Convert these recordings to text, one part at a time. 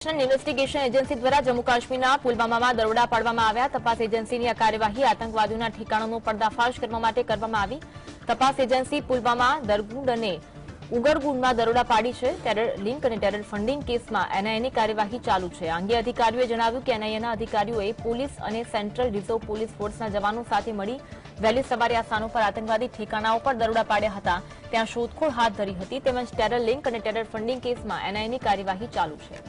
National investigation agency द्वारा जम्मू काश्मीરના પુલવામામાં દરોડા પાડવામાં આવ્યા। તપાસ એજન્સીની આ કાર્યવાહી આતંકવાદીઓના ઠેકાણાનો પર્દાફાશ કરવા માટે કરવામાં આવી। તપાસ એજન્સી પુલવામા, દરગુંડ અને ઉગરગુંડમાં દરોડા પાડી છે। ટેરર લિંક અને ટેરર ફંડિંગ કેસમાં એનઆઈએની કાર્યવાહી ચાલુ છે। આ અંગે અધિકારીઓએ જણાવ્યું કે એનઆઈએના અધિકારીઓએ પોલીસ અને સેન્ટ્રલ રિઝર્વ પોલીસ ફોર્સના જવાનો સાથે મળી વહેલી સવારે આ સ્થાનો પર આતંકવાદી ઠેકાણાઓ પર દરોડા પાડ્યા હતા, ત્યાં શોધખોળ હાથ ધરી હતી, તેમજ ટેરર લિંક અને ટેરર ફંડિંગ કેસમાં એનઆઈએની કાર્યવાહી ચાલુ છે।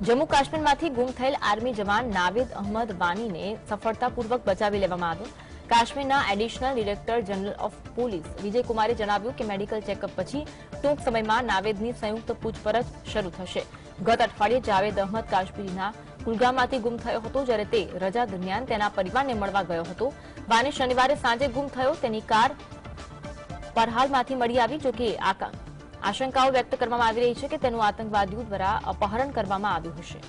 जम्मू काश्मीर में गुम थયેલ आर्मी जवान नावेद अहमद वानी ने सफलतापूर्वक बचावी लेवामां आव्यो। काश्मीरना additional director general of police Vijay कुमारे जणाव्युं के मेडिकल चेकअप पछी टूंक समयमां नावेदनी संयुक्त पूछपरछ शरू थशे। गत अठवाडिये जावेद अहमद काश्मीरना कुलगाममांथी गुम थयो हतो, ज्यारे ते रजा दरमियान तेना परिवारने मळवा गयो हतो। वानी शनिवारे सांजे गुम थयो, तेनी कार परहालमांथी मળી આવી, जो कि आशंकाओं व्यक्त કરવામાં આવી રહી છે કે તેનું આતંકવાદીઓ દ્વારા અપહરણ કરવામાં આવ્યું હશે।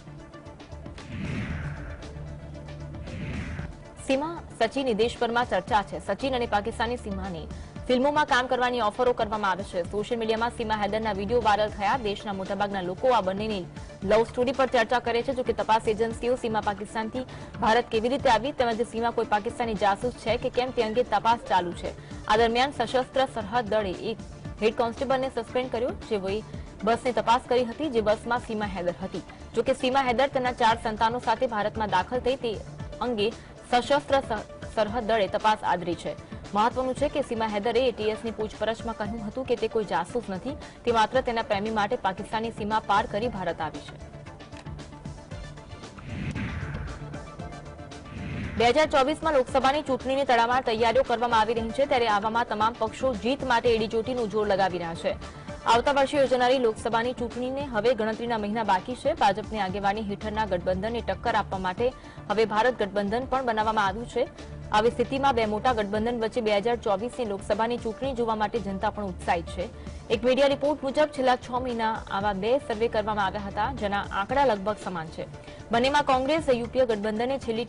सीमा सचिन देशभરમાં चर्चा है। सचिन અને પાકિસ્તાની સીમાની ફિલ્મોમાં કામ કરવાની ઓફરો કરવામાં આવે છે। સોશિયલ મીડિયામાં सीमा हैदરના वीडियो वायरल થયા। દેશના મોટાભાગના લોકો આ બંનેની લવ સ્ટોરી પર ચર્ચા કરે છે। જો કે તપાસ એજન્સીઓ सीमा પાકિસ્તાનથી ભારત કેવી રીતે આવી તેમજ सीमा કોઈ પાકિસ્તાની જાસૂસ છે કે કેમ તે અંગે તપાસ ચાલુ છે। આ દરમિયાન સશસ્ત્ર સરહદ દળે એક हेड कॉन्स्टेबल ने सस्पेंड कर्यो, जेओए बसनी तपास करी हती, जे बसमां सीमा हैदर हती। जो कि सीमा हैदर तेना 4 संतानों साथे भारतमां दाखल थई ते अंगे सशस्त्र सरहद दळे तपास आदरी छे। महत्वनुं छे के सीमा हैदरे एटीएसनी पूछपरछमां કહ્યું હતું કે તે કોઈ જાસૂસ નથી, તે માત્ર તેના પ્રેમી માટે પાકિસ્તાની સીમા પાર કરી ભારત આવી છે। 2024 લોકસભાની ચૂંટણીની તડામાર તૈયારીઓ કરવામાં આવી રહી છે, ત્યારે આવામાં તમામ પક્ષો જીત માટે એડીચોટીનું જોર લગાવી રહ્યા છે। આવતા વર્ષે યોજાનારી લોકસભાની ચૂંટણીને હવે ગણતરીના મહિના બાકી છે। ભાજપની આગેવાની હેઠળના ગઠબંધનને ટક્કર આપવા માટે હવે ભારત ગઠબંધન પણ બનાવવામાં આવ્યું છે। આવી સ્થિતિમાં બે મોટા ગઠબંધન વચ્ચે 2024ની લોકસભાની ચૂંટણી જોવા માટે જનતા પણ ઉત્સાહિત છે। એક મીડિયા રિપોર્ટ મુજબ છેલ્લા 6 મહિના આવા 2 સર્વે કરવામાં આવ્યા હતા, જેના આંકડા લગભગ સમાન છે। બંનેમાં કોંગ્રેસ યુપીએ ગઠબંધને છેલ્લી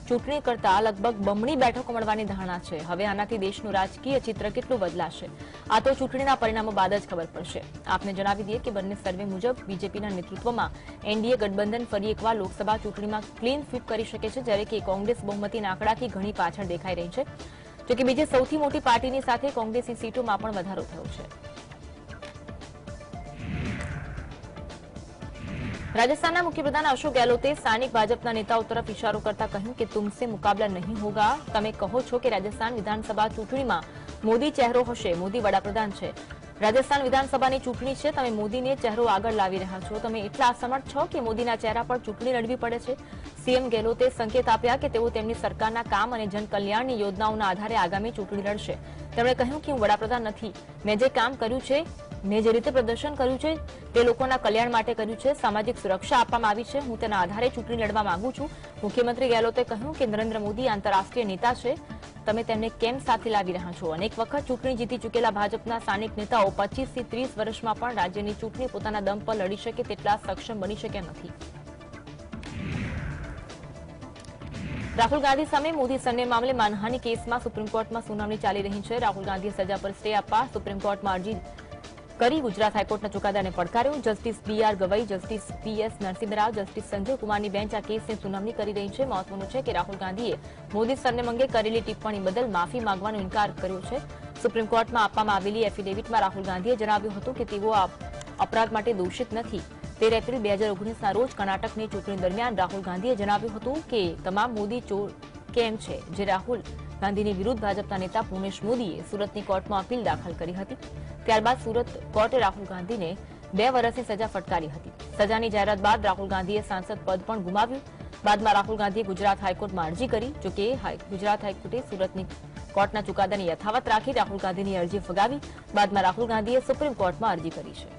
ચૂંટણી કરતા લગભગ બમણી બેઠકો મળવાની ધારણા છે। હવે આનાથી દેશનું રાજકીય ચિત્ર કેટલું બદલાશે આ તો ચૂંટણીના પરિણામો બાદ જ ખબર પડશે। આપને જણાવી દઈએ કે બંને સર્વે મુજબ બીજેપીના નેતૃત્વમાં એનડીએ ગઠબંધન ફરી એકવાર લોકસભા ચૂંટણીમાં ક્લીન સ્વીપ કરી શકે છે, જ્યારે કે કોંગ્રેસ બહુમતીના આંકડાથી ઘણી પાછળ દેખાઈ રહી છે। જો કે બીજી સૌથી મોટી પાર્ટીની સાથે કોંગ્રેસની સીટોમાં પણ વધારો થયો છે। राजस्थान मुख्यप्रधान अशोक गहलोते स्थानिक भाजपा नेताओं तरफ इशारो करता कहूं कि तुमसे मुकाबला नहीं होगा। तमे कहो छो कि राजस्थान विधानसभा चूंटणी में मोदी चेहरो हशे, मोदी वडाप्रधान छे। राजस्थान विधानसभानी चूंटणी छे, तमे मोदीने चेहरो आगळ लावी रह्या छो। तमे एटला असमर्थ छो कि मोदीना चेहरा पर चूंटणी लड़वी पड़े छे। सीएम गहलोते संकेत आप्या कि तेओ तेमनी सरकारना काम अने जनकल्याणनी योजनाओना आधारे आगामी चूंटणी लड़शे। તેમણે કહ્યું કે હું વડાપ્રધાન નથી, મેં જે કામ કર્યું છે, મેં જે રીતે પ્રદર્શન કર્યું છે તે લોકોના કલ્યાણ માટે કર્યું છે। સામાજિક સુરક્ષા આપવામાં આવી છે, હું તેના આધારે ચૂંટણી લડવા માંગુ છું। મુખ્યમંત્રી ગેહલોતે કહ્યું કે નરેન્દ્ર મોદી આંતરરાષ્ટ્રીય નેતા છે, તમે તેમને કેમ સાથે લાવી રહ્યા છો। અનેક વખત ચૂંટણી જીતી ચૂકેલા ભાજપના સ્થાનિક નેતાઓ 25 થી 30 વર્ષમાં પણ રાજ્યની ચૂંટણી પોતાના દમ પર લડી શકે તેટલા સક્ષમ બની શક્યા નથી। राहुल गांधी सामे मोदी सरनेम मामले मानहानि केस में सुप्रीम कोर्ट में सुनावणी चाली रही है। राहुल गांधी सजा पर स्टे आपवा सुप्रीम कोर्ट में अरजी करी गुजरात हाईकोर्ट चुकादा ने પડકાર્યો। Justice BR Gavai, justice PS Narasimha Rao, justice Sanjay Kumar की बेंच आ केसनी सुनावणी करी रही है। महत्वनुं छे कि राहुल गांधीए मोदी सरनेम अंगे करेली टिप्पणी बदल माफी मांगવાનો इनकार कर्यो छे। सुप्रीम कोर्ट में आपवामां आवेली एफिडेविट में राहुल गांधीए जणाव्युं हतुं कि तेओ आ अपराध माटे दोषित નથી। 13 एप्रिल 2019 रोज कर्नाटकनी चूंटणी दरमियान राहुल गांधीए जणाव्युं हतुं कि तमाम मोदी चोर केम छे। जे राहुल गांधीनी विरुद्ध भाजपा नेता पुनेश मोदीए सूरतनी कोर्टमां अपील दाखल करी हती। त्यारबाद सूरत कोर्टे राहुल गांधीने 2 वर्षनी सजा फटकारी हती। सजानी जाहेरात बाद राहुल गांधीए सांसद पद पण गुमाव्युं। बादमां राहुल गांधीए गुजरात हाईकोर्टमां अरजी करी। जो कि गुजरात हाईकोर्टे सूरतनी कोर्टना चुकादाने यथावत राखी राहुल गांधीनी अरजी फगावी। बादमां राहुल गांधीए सुप्रीम कोर्टमां अरजी करी छे।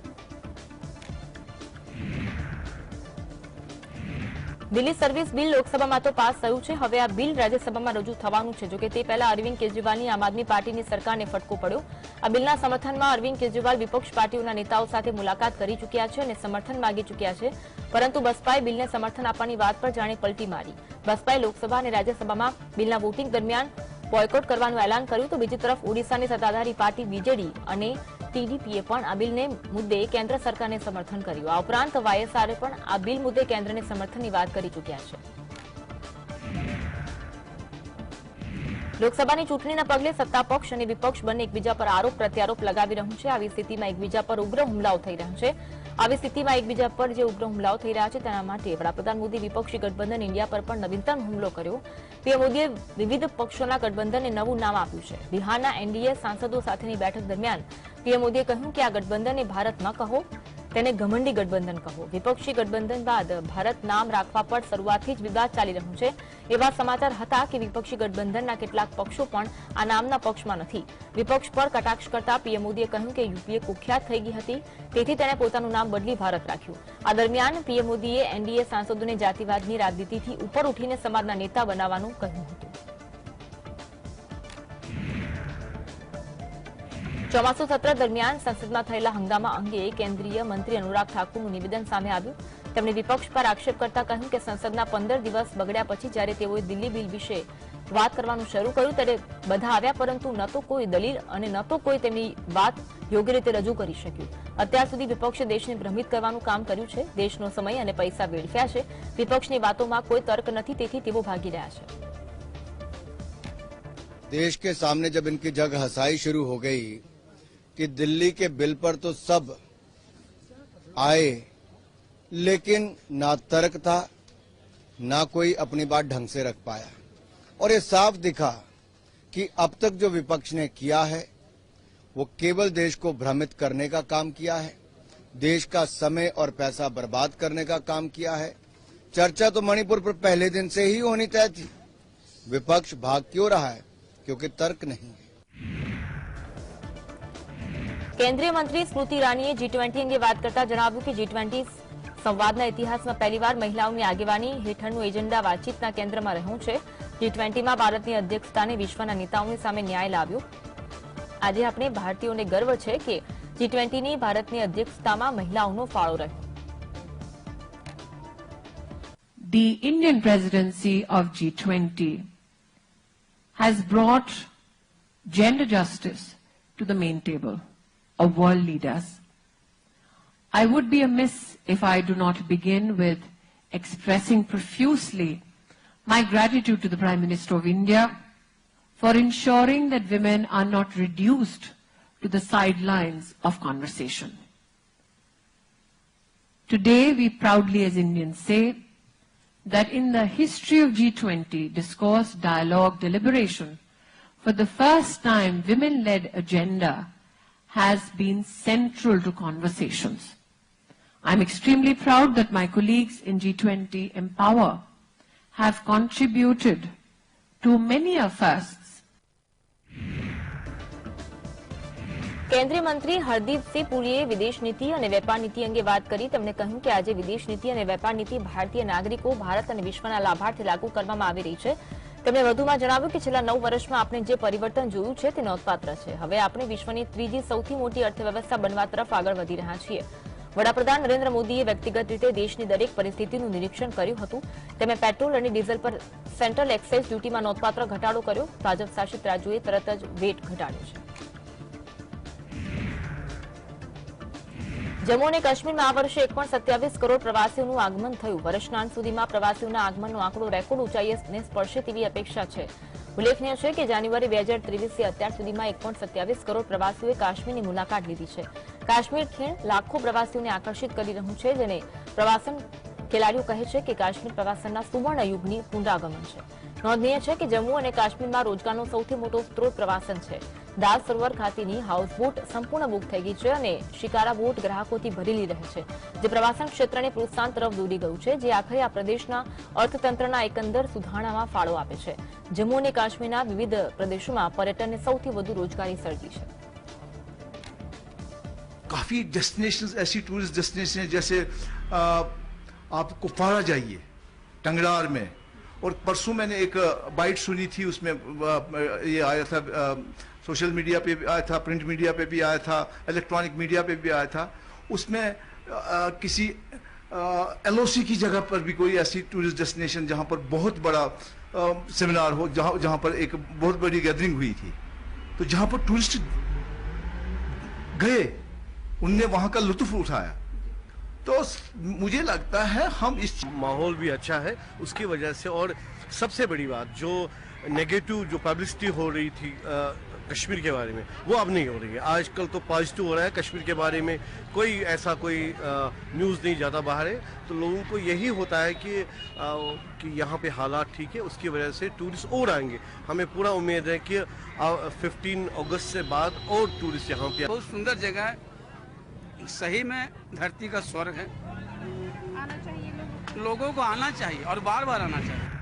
दिल्ली सर्विस बिल लोकसभा में तो पास थयुं छे, हवे आ बिल राज्यसभा में रजू थवानुं छे। जो कि ते पहेला अरविंद केजरीवालनी आम आदमी पार्टीनी सरकारने फटको पड्यो। आ बिलना समर्थનમાં अरविंद केजरीवाल विपक्ष पार्टीओना नेताओ साथे मुलाकात કરી ચૂક્યા છે અને સમર્થન માંગી ચૂક્યા છે, પરંતુ બસપાએ बिलने समर्थन આપવાની વાત પર જાણે પલટી મારી। બસપાએ લોકસભા અને રાજ્યસભામાં बिलना वोटिंग दरमियान બોયકોટ કરવાનું એલાન કર્યું, તો બીજી તરફ ઓડિશાની સત્તાધારી પાર્ટી બીજેડી અને ટીડીપીએ પણ આ બિલને મુદ્દે કેન્દ્ર સરકારને સમર્થન કર્યું. આ ઉપરાંત વાયએસઆરે પણ આ બિલ મુદ્દે કેન્દ્રને સમર્થનની વાત કરી ચૂક્યા છે. લોકસભાની ચૂંટણીના પગલે સત્તાપક્ષ અને વિપક્ષ બંને એકબીજા પર આરોપ પ્રત્યારોપ લગાવી રહ્યું છે. આવી સ્થિતિમાં એકબીજા પર ઉગ્ર હુમલાઓ થઈ રહ્યા છે. આવી સ્થિતિમાં એકબીજા પર જે ઉગ્ર હુમલાઓ થઈ રહ્યા છે તેના માટે વડાપ્રધાન મોદી વિપક્ષી ગઠબંધન ઇન્ડિયા પર પણ નવીનતમ હુમલો કર્યો. પીએમ મોદીએ વિવિધ પક્ષોના ગઠબંધનને નવું નામ આપ્યું છે. બિહારના એનડીએ સાંસદો સાથેની બેઠક દરમિયાન પીએમ મોદીએ કહ્યું કે આ ગઠબંધનને ભારત ન કહો, તેને ઘમંડી ગઠબંધન કહો. વિપક્ષી ગઠબંધન બાદ ભારત નામ રાખવા પર શરૂઆતથી જ વિવાદ ચાલી રહ્યું છે. એવા સમાચાર હતા કે વિપક્ષી ગઠબંધનના કેટલાક પક્ષો પણ આ નામના પક્ષમાં નથી. વિપક્ષ પર કટાક્ષ કરતા પીએમ મોદીએ કહ્યું કે યુપીએ કુખ્યાત થઈ ગઈ હતી, તેથી તેણે પોતાનું નામ બદલી ભારત રાખ્યું. આ દરમિયાન પીએમ મોદીએ એનડીએ સાંસદોને જાતિવાદની રાજનીતિથી ઉપર ઉઠીને સમાજના નેતા બનાવવાનું કહ્યું હતું. ચોમાસુ સત્ર દરમિયાન સંસદમાં થયેલા હંગામા અંગે કેન્દ્રીય મંત્રી અનુરાગ ઠાકુરનું નિવેદન સામે આવ્યું. તેમણે વિપક્ષ પર આક્ષેપ કરતા કહ્યું કે સંસદના 15 દિવસ બગડ્યા પછી જ્યારે તેઓએ દિલ્હી બિલ વિશે વાત કરવાનું શરૂ કર્યું ત્યારે બધા આવ્યા, પરંતુ ન તો કોઈ દલીલ અને ન તો કોઈ તેમની વાત યોગ્ય રીતે રજૂ કરી શક્યું. અત્યાર સુધી વિપક્ષે દેશને ભ્રમિત કરવાનું કામ કર્યું છે. દેશનો સમય અને પૈસા વેડફ્યા છે. વિપક્ષની વાતોમાં કોઈ તર્ક નથી, તેથી તેઓ ભાગી રહ્યા છે. देश के सामने जब इनकी जग हंसाई शुरू हो गई कि दिल्ली के बिल पर तो सब आए, लेकिन ना तर्क था, ना कोई अपनी बात ढंग से रख पाया. और ये साफ दिखा कि अब तक जो विपक्ष ने किया है वो केवल देश को भ्रमित करने का काम किया है, देश का समय और पैसा बर्बाद करने का काम किया है. चर्चा तो मणिपुर पर पहले दिन से ही होनी तय थी. विपक्ष भाग क्यों रहा है? क्योंकि तर्क नहीं है. કેન્દ્રીય મંત્રી સ્મૃતિ ઈરાનીએ G20 અંગે વાત કરતા જણાવ્યું કે G20 સંવાદના ઇતિહાસમાં પહેલીવાર મહિલાઓની આગેવાની હેઠળનું એજન્ડા વાતચીતના કેન્દ્રમાં રહ્યું છે. G20માં ભારતની અધ્યક્ષતાને વિશ્વના નેતાઓની સામે ન્યાય લાવ્યો. આજે આપણે ભારતીયોને ગર્વ છે કે G20ની ભારતની અધ્યક્ષતામાં મહિલાઓનો ફાળો રહ્યો. The Indian presidency of G20 has brought gender justice to the main table of world leaders. I would be amiss if I do not begin with expressing profusely my gratitude to the Prime Minister of India for ensuring that women are not reduced to the sidelines of conversation. Today, we proudly as Indians say that in the history of G20 discourse, dialogue, deliberation, for the first time, women-led agenda has been central to conversations. I'm extremely proud that my colleagues in G20 Empower have contributed to many of us. કેન્દ્રીય મંત્રી હરદીપસિંહ પુરીએ વિદેશ નીતિ અને વેપાર નીતિ અંગે વાત કરી. તેમણે કહ્યું કે આજે વિદેશ નીતિ અને વેપાર નીતિ ભારતીય નાગરિકો, ભારત અને વિશ્વના લાભાર્થે લાગુ કરવામાં આવી રહી છે. તેમણે વધુમાં જણાવ્યું કે છેલ્લા 9 વર્ષમાં આપણે જે પરિવર્તન જોયું છે તે નોંધપાત્ર છે. હવે આપણે વિશ્વની ત્રીજી સૌથી મોટી અર્થવ્યવસ્થા બનવા તરફ આગળ વધી રહ્યા છીએ. વડાપ્રધાન નરેન્દ્ર મોદીએ વ્યક્તિગત રીતે દેશની દરેક પરિસ્થિતિનું નિરીક્ષણ કર્યું હતું. તેમણે પેટ્રોલ અને ડીઝલ પર સેન્ટ્રલ એક્સાઇઝ ડ્યુટીમાં નોંધપાત્ર ઘટાડો કર્યો. ભાજપ શાસિત રાજ્યોએ તરત જ વેટ ઘટાડ્યો છે. જમ્મુ અને કાશ્મીરમાં આ વર્ષે 1.27 કરોડ પ્રવાસીઓનું આગમન થયું. વર્ષના અંત સુધીમાં પ્રવાસીઓના આગમનનો આંકડો રેકોર્ડ ઊંચાઈને સ્પર્શે તેવી અપેક્ષા છે. ઉલ્લેખનીય છે કે જાન્યુઆરી 2023 અત્યાર સુધીમાં 1.27 કરોડ પ્રવાસીઓએ કાશ્મીરની મુલાકાત લીધી છે. કાશ્મીર ખીણ લાખો પ્રવાસીઓને આકર્ષિત કરી રહ્યું છે, જેને પ્રવાસન ખેલાડીઓ કહે છે કે કાશ્મીર પ્રવાસનના સુવર્ણ યુગની પુનરાગમન છે. નોંધનીય છે કે જમ્મુ અને કાશ્મીરમાં રોજગારનો સૌથી મોટો સ્ત્રોત પ્રવાસન છે. દાલ સરોવર ખાતેની હાઉસબોટ સંપૂર્ણ બુક થઈ ગઈ છે અને શિકારા બોટ ગ્રાહકોથી ભરેલી રહે છે, જે પ્રવાસન ક્ષેત્રને પ્રોત્સાહન તરફ દોરી ગયું છે, જે આખરે આ પ્રદેશના અર્થતંત્રના એકંદર સુધારણામાં ફાળો આપે છે. જમ્મુ અને કાશ્મીરના વિવિધ પ્રદેશોમાં પર્યટનને સૌથી વધુ રોજગારી સર્જી છે. काफी डेस्टिनेशंस ऐसी टूरिस्ट डेस्टिनेशन है, जैसे आप कुपवाड़ा जाइए टंगड़ार में, और परसों मैंने एक बाइट सुनी थी, उसमें ये आया था, सोशल मीडिया पे भी आया था, प्रिंट मीडिया पे भी आया था, इलेक्ट्रॉनिक मीडिया पे भी आया था. उसमें किसी LOC की जगह पर भी कोई ऐसी टूरिस्ट डेस्टिनेशन जहां पर बहुत बड़ा सेमिनार हो, जहां पर एक बहुत बड़ी गैदरिंग हुई थी, तो जहां पर टूरिस्ट गए, उनने वहां का लुत्फ उठाया। तो मुझे लगता है हम इस माहौल भी अच्छा है उसकी वजह से। और सबसे बड़ी बात, जो नेगेटिव जो पब्लिसिटी हो रही थी कश्मीर के बारे में, वो अब नहीं हो रही है। आजकल तो पॉजिटिव हो रहा है कश्मीर के बारे में, कोई ऐसा कोई न्यूज़ नहीं जाता बाहर है। तो लोगों को यही होता है कि यहाँ पे हालात ठीक है, उसकी वजह से टूरिस्ट और आएंगे। हमें पूरा उम्मीद है कि 15 अगस्त से बाद और टूरिस्ट यहाँ पे। बहुत सुंदर जगह है, सही में धरती का स्वर्ग है। आना चाहिए लोगों को आना चाहिए और बार बार आना चाहिए।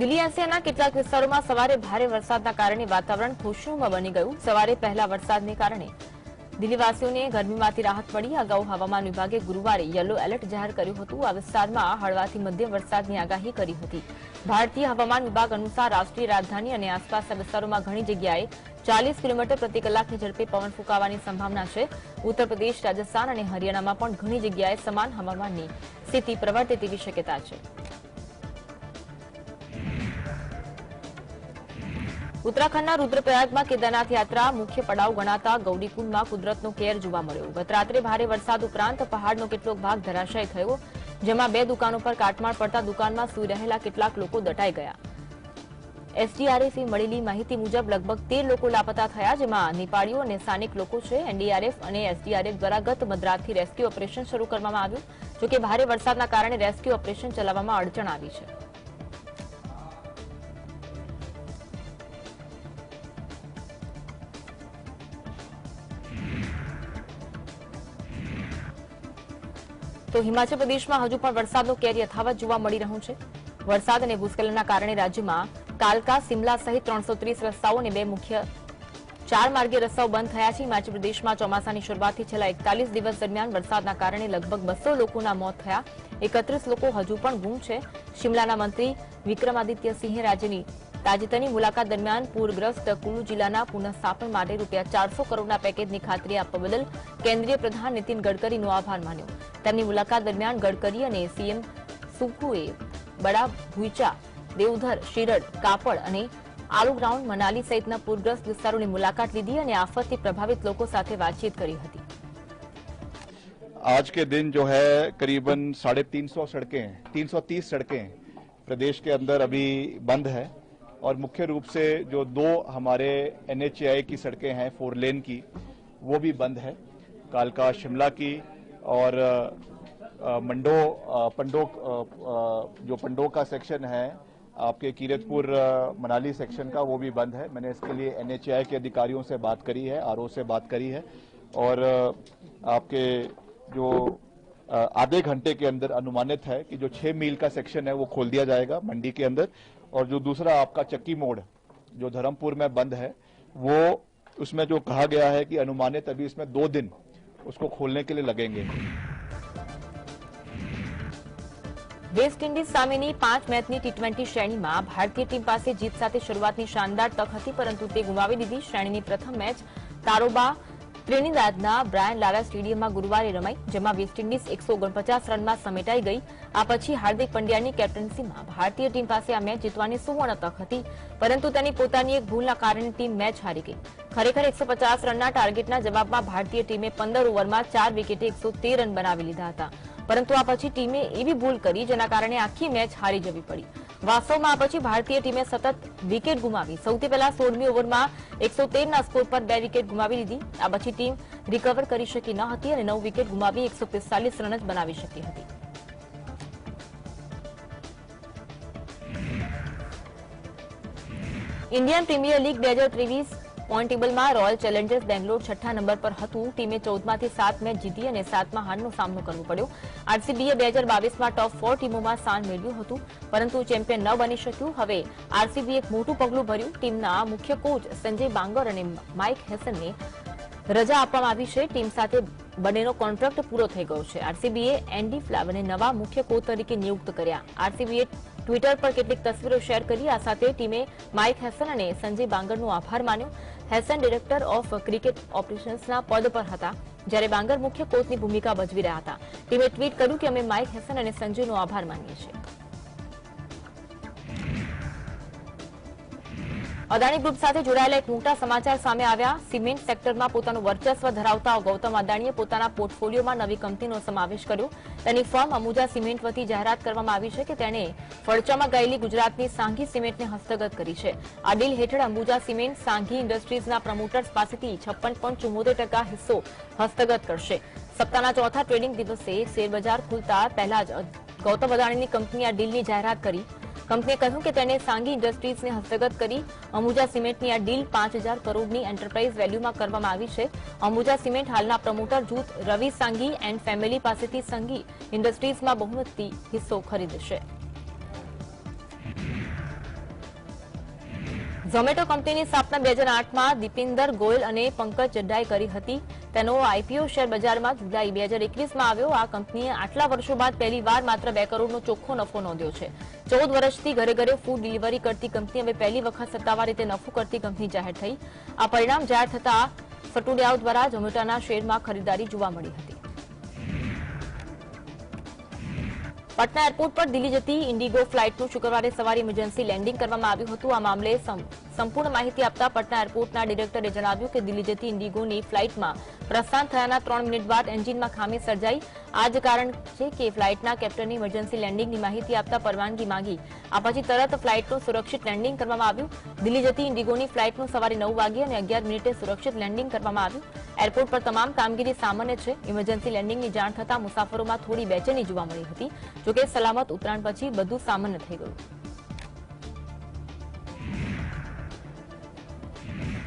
દિલ્હી એનસીઆરના કેટલાક વિસ્તારોમાં સવારે ભારે વરસાદના કારણે વાતાવરણ ખુશનુમા બની ગયું। સવારે પહેલા વરસાદને કારણે દિલ્હીવાસીઓને ગરમીમાંથી રાહત મળી। અગાઉ હવામાન વિભાગે ગુરુવારે યલો એલર્ટ જાહેર કર્યું હતું। આ વિસ્તારમાં હળવાથી મધ્યમ વરસાદની આગાહી કરી હતી। ભારતીય હવામાન વિભાગ અનુસાર રાષ્ટ્રીય રાજધાની અને આસપાસના વિસ્તારોમાં ઘણી જગ્યાએ 40 કિલોમીટર પ્રતિ કલાકની ઝડપે પવન ફૂંકાવાની સંભાવના છે। ઉત્તર પ્રદેશ, રાજસ્થાન અને હરિયાણામાં પણ ઘણી જગ્યાએ સમાન હવામાનની સ્થિતિ પ્રવર્તે તેવી શક્યતા છે। ઉત્તરાખંડના રુદ્રપ્રયાગમાં કેદારનાથ યાત્રા મુખ્ય પડાવ ગણાતા ગૌરીકુંડમાં કુદરતનો કેર જોવા મળ્યો। ગત રાત્રે ભારે વરસાદ ઉપરાંત પહાડનો કેટલોક ભાગ ધરાશાયી થયો, જેમાં 2 દુકાનો પર કાટમાળ પડતા દુકાનમાં સૂઈ રહેલા કેટલાક લોકો દટાઈ ગયા। એસડીઆરએફે મળેલી માહિતી મુજબ લગભગ 13 લોકો લાપતા થયા, જેમાં નેપાળીઓ અને સ્થાનિક લોકો છે। એનડીઆરએફ અને એસડીઆરએફ દ્વારા ગત મધરાતથી રેસ્ક્યુ ઓપરેશન શરૂ કરવામાં આવ્યું, જોકે ભારે વરસાદના કારણે રેસ્ક્યુ ઓપરેશન ચલાવવામાં અડચણ આવી છે। તો હિમાચલ પ્રદેશમાં હજુ પણ વરસાદનો કેર યથાવત જોવા મળી રહ્યો છે। વરસાદ અને ભૂસ્ખલનના કારણે રાજ્યમાં કાલકા, સિમલા સહિત 330 રસ્તાઓ અને 2 મુખ્ય 4 માર્ગીય રસ્તાઓ બંધ થયા છે। હિમાચલ પ્રદેશમાં ચોમાસાની શરૂઆતથી છેલ્લા 41 દિવસ દરમિયાન વરસાદના કારણે લગભગ 200 લોકોના મોત થયા। 31 લોકો હજુ પણ ગુમ છે। શિમલાના મંત્રી વિક્રમાદિત્ય સિંહે રાજ્યની તાજેતરની મુલાકાત દરમિયાન પૂરગ્રસ્ત કુલુ જિલ્લાના પુનઃસ્થાપન માટે રૂપિયા 400 કરોડના પેકેજની ખાતરી આપવા બદલ કેન્દ્રીય પ્રધાન નીતિન ગડકરીનો આભાર માન્યો। તેમની મુલાકાત દરમિયાન ગડકરી અને સીએમ સુખુએ બડા ભુઈચા, દેવધર, શિરડ, કાપડ અને આલુ ગ્રાઉન્ડ, મનાલી સહિતના પૂરગ્રસ્ત વિસ્તારોની મુલાકાત લીધી અને આફતથી પ્રભાવિત લોકો સાથે વાતચીત કરી હતી। आज के दिन जो है करीबन 350 सड़कें, 330 सड़कें प्रदेश के अंदर अभी बंद है। और मुख्य रूप से जो 2 हमारे NHAI की सड़कें हैं 4 लेन की, वो भी बंद है। कालका शिमला की और जो पंडो का सेक्शन है आपके कीरतपुर मनाली सेक्शन का, वो भी बंद है। मैंने इसके लिए NHAI के अधिकारियों से बात करी है, RO से बात करी है और आपके जो आधे घंटे के अंदर अनुमानित है कि जो 6 मील का सेक्शन है वो खोल दिया जाएगा मंडी के अंदर। और जो दूसरा आपका चक्की मोड़ जो धर्मपुर में बंद है, वो उसमें जो कहा गया है कि अनुमानित अभी इसमें 2 दिन उसको खोलने के लिए लगेंगे। વેસ્ટ ઇન્ડિઝ સામેની 5 મેચની T20 શ્રેણીમાં ભારતીય ટીમ પાસે જીત સાથે શરૂઆતની શાનદાર તક હતી, પરંતુ તે ગુમાવી દીધી। શ્રેણીની પ્રથમ મેચ તારોબા ત્રિનિદાદના બ્રાયન લારા સ્ટેડિયમમાં ગુરુવારે રમાઈ, જેમાં વેસ્ટ ઇન્ડિઝ 149 રનમાં સમેટાઈ ગઈ। આ પછી હાર્દિક પંડ્યાની કેપ્ટન્સીમાં ભારતીય ટીમ પાસે આ મેચ જીતવાની સુવર્ણ તક હતી, પરંતુ તેની પોતાની એક ભૂલના કારણે ટીમ મેચ હારી ગઈ। ખરેખર 150 રનના ટાર્ગેટના જવાબમાં ભારતીય ટીમે 15 ઓવરમાં 4 વિકેટે 113 રન બનાવી લીધા હતા, પરંતુ આ પછી ટીમે એવી ભૂલ કરી જેના કારણે આખી મેચ હારી જવી પડી। વાસ્તવમાં આ પછી ભારતીય ટીમે સતત વિકેટ ગુમાવી। સૌથી પહેલા 16મી ઓવરમાં 113ના સ્કોર પર 2 વિકેટ ગુમાવી લીધી। આ પછી ટીમ રિકવર કરી શકી ન હતી અને 9 વિકેટ ગુમાવી 145 રન જ બનાવી શકી હતી। ઇન્ડિયન પ્રીમિયર લીગ 2023 પોઈન્ટ ટેબલમાં રોયલ ચેલેન્જર્સ બેંગ્લોર 6ઠા નંબર પર હતું। ટીમે 14માંથી 7 મેચ જીતી અને 7માં હારનો સામનો કરવો પડ્યો। આરસીબીએ 2022માં ટોપ 4 ટીમોમાં સ્થાન મેળવ્યું હતું, પરંતુ ચેમ્પિયન ન બની શક્યું। હવે આરસીબીએ એક મોટું પગલું ભર્યું। ટીમના મુખ્ય કોચ સંજય બાંગર અને માઇક હેસનને રજા આપવામાં આવી છે। ટીમ સાથે બંનેનો કોન્ટ્રાક્ટ પૂરો થઈ ગયો છે। આરસીબીએ એન્ડી ફ્લાવરને નવા મુખ્ય કોચ તરીકે નિયુક્ત કર્યા। આરસીબીએ ટ્વિટર પર કેટલીક તસવીરો શેર કરી। આ સાથે ટીમે માઇક હેસન અને સંજય બાંગરનો આભાર માન્યો। હેસન ડિરેક્ટર ઓફ ક્રિકેટ ઓપરેશન્સના પદ પર હતા, જ્યારે બાંગર મુખ્ય કોચની ભૂમિકા ભજવી રહ્યા હતા। ટીમે ટ્વીટ કર્યું કે અમે માઇક હેસન અને સંજયનો આભાર માનીએ છીએ। અદાણી ગ્રુપ સાથે જોડાયેલા એક મોટા સમાચાર સામે આવ્યા. સિમેન્ટ સેક્ટરમાં પોતાનું વર્ચસ્વ ધરાવતા ગૌતમ અદાણીએ પોતાના પોર્ટફોલિયોમાં નવી કંપનીનો સમાવેશ કર્યો. તેની ફર્મ અંબુજા સિમેન્ટ વતી જાહેરાત કરવામાં આવી છે કે તેણે ફડચામાં ગયેલી ગુજરાતની સાંઘી સિમેન્ટને હસ્તગત કરી છે. આ ડીલ હેઠળ અંબુજા સિમેન્ટ સાંઘી ઇન્ડસ્ટ્રીઝના પ્રમોટર્સ પાસેથી 56.74% હિસ્સો હસ્તગત કરશે. સપ્તાહના ચોથા ટ્રેડિંગ દિવસે શેરબજાર ખુલતા પહેલા જ ગૌતમ અદાણીની કંપનીએ આ ડીલની જાહેરાત કરી. કંપનીએ કહ્યું કે તેને સાંઘી ઇન્ડસ્ટ્રીઝને હસ્તગત કરી અંબુજા સિમેન્ટની આ ડીલ 5,000 કરોડની એન્ટરપ્રાઇઝ વેલ્યુમાં કરવામાં આવી છે. અંબુજા સિમેન્ટ હાલના પ્રમોટર જૂથ રવિ સાંઘી એન્ડ ફેમિલી પાસેથી સાંઘી ઇન્ડસ્ટ્રીઝમાં બહુમતી હિસ્સો ખરીદશે. ઝોમેટો કંપનીની સ્થાપના 2008માં દીપિંદર ગોયલ અને પંકજ ચડ્ડાએ કરી હતી. તેનો આઈપીઓ શેર બજારમાં જુલાઈ 2021માં આવ્યો. આ કંપનીએ આટલા વર્ષો બાદ પહેલીવાર માત્ર 2 કરોડનો ચોખ્ખો નફો નોંધ્યો છે. 14 વર્ષથી ઘરે ઘરે ફૂડ ડિલિવરી કરતી કંપની હવે પહેલી વખત સત્તાવાર રીતે નફો કરતી કંપની જાહેર થઈ. આ પરિણામ જાહેર થતા સટોડિયાઓ દ્વારા ઝોમેટોના શેરમાં ખરીદારી જોવા મળી હતી. પટના એરપોર્ટ પર દિલ્હી જતી ઇન્ડિગો ફ્લાઇટનું શુક્રવારે સવારે ઇમરજન્સી લેન્ડિંગ કરવામાં આવ્યું હતું. આ મામલે સંપૂર્ણ માહિતી આપતા પટના એરપોર્ટના ડિરેક્ટરે જણાવ્યું કે દિલ્હી જતી ઇન્ડિગોની ફ્લાઇટમાં પ્રસ્થાન થયાના 3 મિનિટ બાદ એન્જિનમાં ખામી સર્જાઈ. આ જ કારણ છે કે ફ્લાઇટના કેપ્ટનની ઇમરજન્સી લેન્ડિંગની માહિતી આપતા પરવાનગી માંગી. આ પછી તરત ફ્લાઇટનું સુરક્ષિત લેન્ડિંગ કરવામાં આવ્યું. દિલ્હી જતી ઇન્ડિગોની ફ્લાઇટનું સવારે 9 વાગ્યે અને 11 મિનિટે સુરક્ષિત લેન્ડિંગ કરવામાં આવ્યું. એરપોર્ટ પર તમામ કામગીરી સામાન્ય છે. ઇમરજન્સી લેન્ડિંગની જાણ થતાં મુસાફરોમાં થોડી બેચેની જોવા મળી હતી. જોકે સલામત ઉતરાણ પછી બધું સામાન્ય થઈ ગયું.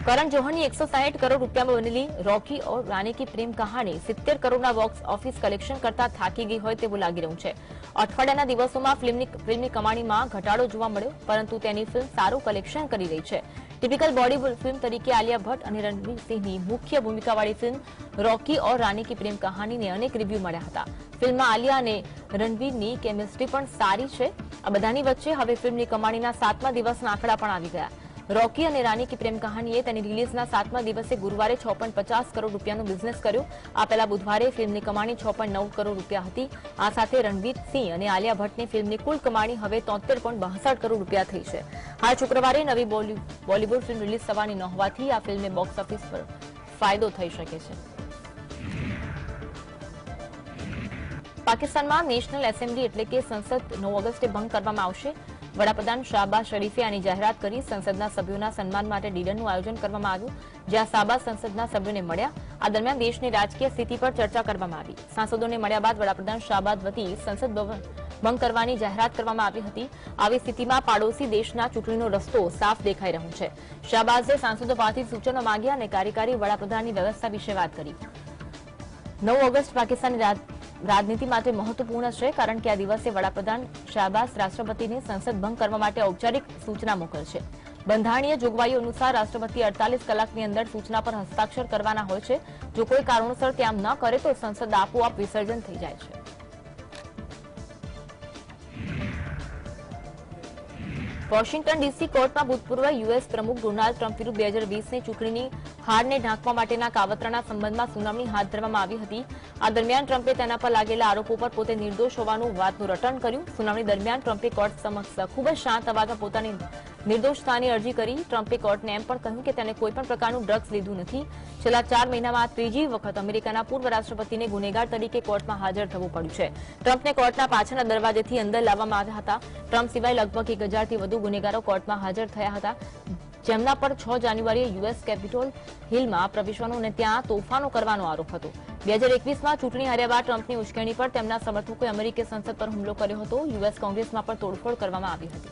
करण जोहर 160 करोड़ रुपया में बनेली रॉकी और रानी की प्रेम कहानी 70 करोड़ बॉक्स ऑफिस कलेक्शन करता थाकी गई होय तेवुं लागी रह्युं छे। अठवाडियाना दिवसोमां फिल्मनी कमाणीमां घटाडो जोवा मळ्यो, परंतु तेनी फिल्म सारू कलेक्शन करी रही छे। टिपिकल बॉलीवुड फिल्म तरीके आलिया भट्ट और रणवीर सिंहनी मुख्य भूमिकावाળી फिल्म रॉकी और रानी की प्रेम कहानी ने अनेक रिव्यू मळ्या हता। फिल्ममां आलिया અને રણવીરની કેમિસ્ટ્રી પણ સારી છે। આ બધાની વચ્ચે હવે ફિલ્મની કમાણીના 7મા દિવસના આંકડા પણ આવી ગયા। रॉकी और रानी की प्रेम कहानी तेनी रिलीजना 7मा दिवसे गुरुवारे 6.50 करोड़ रुपयानो बिजनेस कर्यो। आ पहला बुधवारे फिल्मनी कमाणी 6.9 करोड़ रुपया हती। आ साथे रणवीर सिंह और आलिया भट्टनी फिल्मनी कुल कमाणी हवे 73.62 करोड़ रुपया थई छे। हाल शुक्रवारे नवी बॉलीवुड फिल्म रिलीज थवानी न होवाथी आ फिल्मने बॉक्स ऑफिस पर फायदो थई शके छे। पाकिस्तान में नेशनल एसेम्बली एटले के संसद 9 ऑगस्टे भंग करवामां आवशे। वडाप्रधान शाहबाज शरीफे आनी जाहेरात करी संसदना सभ्योना सन्मान माटे डिनरनुं आयोजन करवामां आव्युं, ज्यां शाहबाज संसदना सभ्योने मळ्या। आ दरमियान देशनी राजकीय स्थिति पर चर्चा करवामां आवी। सांसदोने मळ्या बाद वडाप्रधान शाहबाज वती संसद भवन भंग करवानी जाहेरात करवामां आवी हती। आवी स्थितिमां पाडोशी देशना चूंटણીનો रस्तो साफ देखाई रह्यो छे। शाहबाजे सांसदो पासेथी सूचनो माग्या અને कार्यकारी वडाप्रधाननी व्यवस्था विषे वात करी। 9 ऑगस्ट पाकिस्तानी राजनीति माटे महत्वपूर्ण है, कारण के आ दिवसे वडाप्रधान शाहबाज राष्ट्रपति ने संसद भंग करवा माटे औपचारिक सूचना मोकलशे। बंधारणीय जोगवाईओ अनुसार राष्ट्रपति 48 कलाकनी अंदर सूचना पर हस्ताक्षर करवाना होय छे। जो कोई कारणोसर ते आम न करे तो संसद आपोआप विसर्जन थई जाय छे। वॉशिंगटन डीसी कोर्ट में भूतपूर्व यूएस प्रमुख डोनाल्ड ट्रम्प विरुद्ध 2020 ની ચૂંટણીની હારને ઢાંકવા માટેના કાવતરાના સંબંધમાં સુનાવણી હાથ ધરવામાં આવી હતી। આ દરમિયાન ટ્રમ્પે તેના પર લાગેલા આરોપો પર પોતે નિર્દોષ હોવાનું વાતનું રટણ કર્યું। સુનાવણી દરમિયાન ટ્રમ્પે કોર્ટ સમક્ષ ખૂબ જ શાંત અવાજમાં પોતાની નિર્દોષતાની અરજી કરી। ટ્રમ્પે કોર્ટને એમ પણ કહ્યું કે તેને કોઈપણ પ્રકારનું ડ્રગ્સ લીધું નથી। છેલ્લા 4 મહિનામાં ત્રીજી વખત અમેરિકાના પૂર્વ રાષ્ટ્રપતિને ગુનેગાર તરીકે કોર્ટમાં હાજર થવું પડ્યું છે। ટ્રમ્પને કોર્ટના પાછળના દરવાજેથી અંદર લાવવામાં આવ્યા હતા। ટ્રમ્પ સિવાય લગભગ 1000 થી વધુ ગુનેગારો કોર્ટમાં હાજર થયા હતા, જેમના પર 6 જાન્યુઆરીએ યુએસ કેપિટોલ હિલમાં પ્રવેશવાનો અને ત્યાં તોફાનો કરવાનો આરોપ હતો। 2021માં ચૂંટણી હાર્યા બાદ ટ્રમ્પની ઉશ્કેરણી પર તેમના સમર્થકોએ અમેરિકી સંસદ પર હુમલો કર્યો હતો। યુએસ કોંગ્રેસમાં પણ તોડફોડ કરવામાં આવી હતી।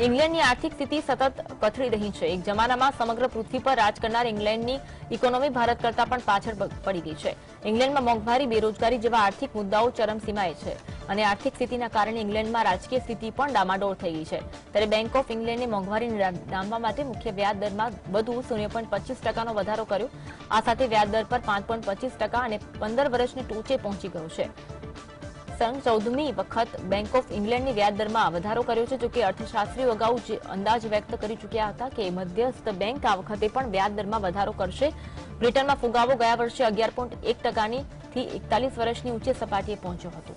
इंग्लैंडनी आर्थिक स्थिति सतत कथળી रही है। एक जमानामां समग्र पृथ्वी पर राज करनार इंग्लैंडनी इकोनॉमी भारत करता पण पाछळ पड़ी गई है। इंग्लैंडमां मोंघवारी, बेरोजगारी जेवा आर्थिक मुद्दाओ चरमसीमाए छे અને આર્થિક સ્થિતિના કારણે ઇંગ્લેન્ડમાં રાજકીય સ્થિતિ પણ ડામાડોળ થઈ ગઈ છે। ત્યારે બેંક ઓફ ઇંગ્લેન્ડે મોંઘવારીને ડામવા માટે મુખ્ય વ્યાજ દરમાં વધુ 0.25%નો વધારો કર્યો। આ સાથે વ્યાજ દર પર 5.25% અને 15 વર્ષની ટોચે પહોંચી ગયો છે। 14મી વખત બેંક ઓફ ઇંગ્લેન્ડની વ્યાજ દરમાં વધારો કર્યો છે। જોકે અર્થશાસ્ત્રીઓ અગાઉ જે અંદાજ વ્યક્ત કરી ચૂક્યા હતા કે મધ્યસ્થ બેંક આ વખતે પણ વ્યાજ દરમાં વધારો કરશે। બ્રિટનમાં ફુગાવો ગયા વર્ષે 11.1%થી 41 વર્ષની ઊંચી સપાટીએ પહોંચ્યો હતો।